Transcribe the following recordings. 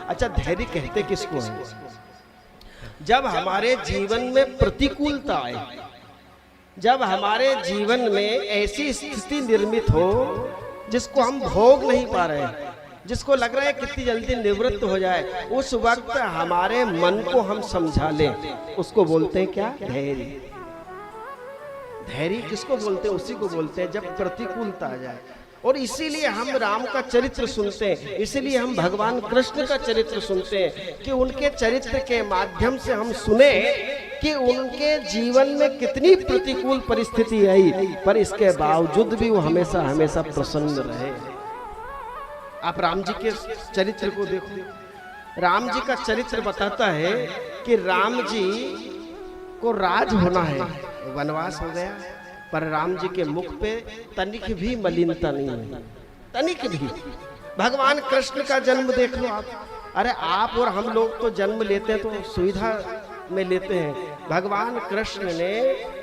अच्छा, धैर्य कहते किसको है? जब हमारे जीवन में प्रतिकूलता आए, जब हमारे जीवन में ऐसी स्थिति निर्मित हो जिसको हम भोग नहीं पा रहे हैं, जिसको लग रहा है कितनी जल्दी निवृत्त हो जाए, उस वक्त हमारे मन को हम समझा लें, उसको बोलते हैं क्या? धैर्य। धैर्य किसको बोलते हैं? उसी को बोलते हैं जब प्रतिकूलता आ जाए। और इसीलिए हम राम का चरित्र सुनते हैं, इसीलिए हम भगवान कृष्ण का चरित्र सुनते हैं कि उनके चरित्र के माध्यम से हम सुने कि उनके जीवन में कितनी प्रतिकूल परिस्थिति आई, पर इसके बावजूद भी वो हमेशा हमेशा प्रसन्न रहे। आप राम जी के चरित्र को देखो। राम जी का चरित्र बताता है कि राम जी को राज होना है, वनवास हो गया, पर राम जी के मुख पे तनिक भी मलिनता नहीं हुई, तनिक भी। भगवान कृष्ण का जन्म देख लो आप। अरे आप और हम लोग तो जन्म लेते हैं तो सुविधा में लेते हैं। भगवान कृष्ण ने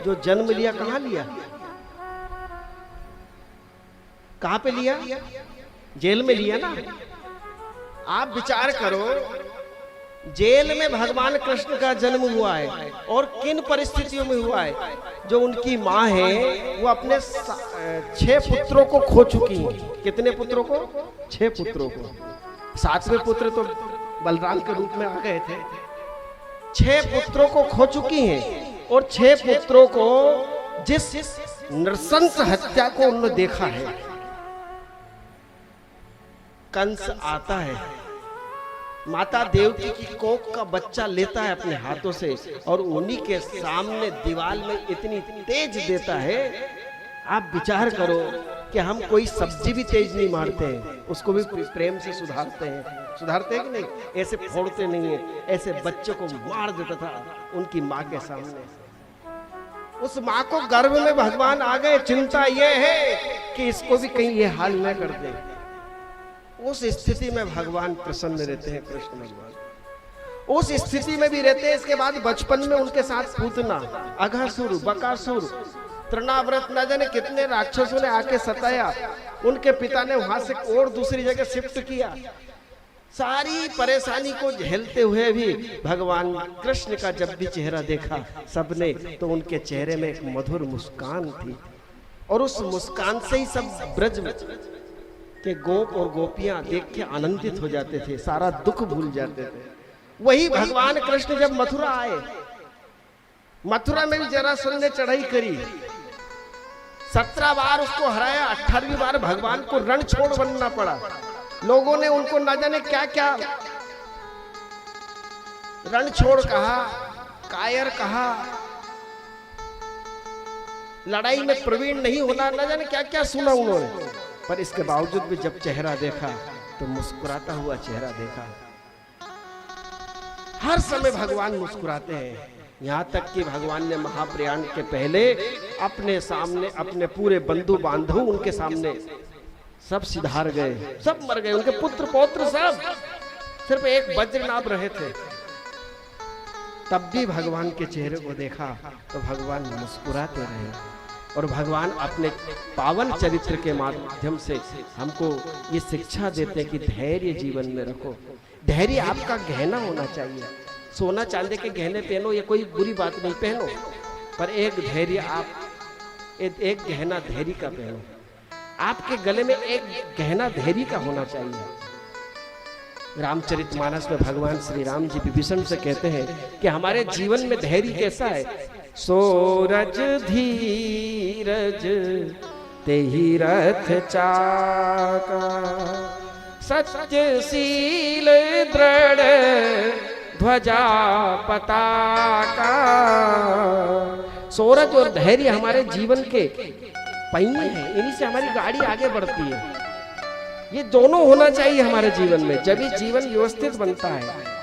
जो जन्म लिया, कहाँ लिया? कहाँ पे लिया? जेल में लिया ना। आप विचार करो, जेल में भगवान कृष्ण का जन्म हुआ है और किन परिस्थितियों में हुआ है। जो उनकी माँ है वो अपने 6 पुत्रों को खो चुकी हैं। कितने पुत्रों को? 6 पुत्रों को। 7वें पुत्र तो बलराम के रूप में आ गए थे। 6 पुत्रों को खो चुकी हैं और 6 पुत्रों को जिस नृशंस हत्या को उन्होंने देखा है। कंस आता है, माता देवकी की कोख का बच्चा लेता है अपने हाथों से और उन्हीं के सामने दीवार में इतनी तेज देता है। आप विचार करो कि हम कोई सब्जी भी तेज नहीं मारते हैं, उसको भी प्रेम से सुधारते हैं। सुधारते हैं कि नहीं? ऐसे फोड़ते नहीं है। ऐसे बच्चे को मार देता था उनकी माँ के सामने। उस माँ को गर्भ में भगवान आ गए। चिंता यह है कि इसको भी कहीं ये हाल न कर दे। उस स्थिति में भगवान प्रसन्न रहते हैं, कृष्ण भगवान उस स्थिति में भी रहते हैं। इसके बाद बचपन में उनके साथ पूतना, अघासुर, बकासुर, तृणाव्रत, न जाने कितने राक्षसों ने आके सताया। उनके पिता ने वहां से और दूसरी जगह शिफ्ट किया। सारी परेशानी को झेलते हुए भी भगवान कृष्ण का जब भी चेहरा देखा सबने, तो उनके चेहरे में एक मधुर मुस्कान थी। और उस मुस्कान से ही सब ब्रज में के गोप और गोपियां देख के आनंदित हो जाते थे, सारा दुख भूल जाते थे। वही भगवान कृष्ण जब मथुरा आए, मथुरा में भी जरासंध ने चढ़ाई करी। 17 बार उसको हराया, 18वीं बार भगवान को रण छोड़ बनना पड़ा। लोगों ने उनको न जाने क्या क्या रण छोड़ कहा, कायर कहा, लड़ाई में प्रवीण नहीं होना, न जाने क्या क्या सुना उन्होंने। पर इसके बावजूद भी जब चेहरा देखा तो मुस्कुराता हुआ चेहरा देखा। हर समय भगवान मुस्कुराते हैं। यहाँ तक कि भगवान ने महाप्रयाण के पहले अपने सामने अपने पूरे बंधु बांधव उनके सामने सब सिधार गए, सब मर गए, उनके पुत्र पौत्र सब, सिर्फ एक वज्रनाभ रहे थे। तब भी भगवान के चेहरे को देखा तो भगवान मुस्कुराते रहे। और भगवान अपने पावन चरित्र के माध्यम से हमको ये शिक्षा देते हैं कि धैर्य जीवन में रखो। धैर्य आपका गहना होना चाहिए। सोना चांदी के गहने पहनो, ये कोई बुरी बात नहीं, पहनो, पर एक धैर्य आप एक गहना धैर्य का पहनो। आपके गले में एक गहना धैर्य का होना चाहिए। रामचरितमानस में भगवान श्री राम जी विभीषण से कहते हैं कि हमारे जीवन में धैर्य कैसा है। सोरज धीरज तेहि रथ चाका, सत्यशील दृढ़ ध्वजा पताका। सोरज और धैर्य हमारे जीवन के पहिए हैं, इन्हीं से हमारी गाड़ी आगे बढ़ती है। ये दोनों होना चाहिए हमारे जीवन में, जब ही जीवन व्यवस्थित बनता है।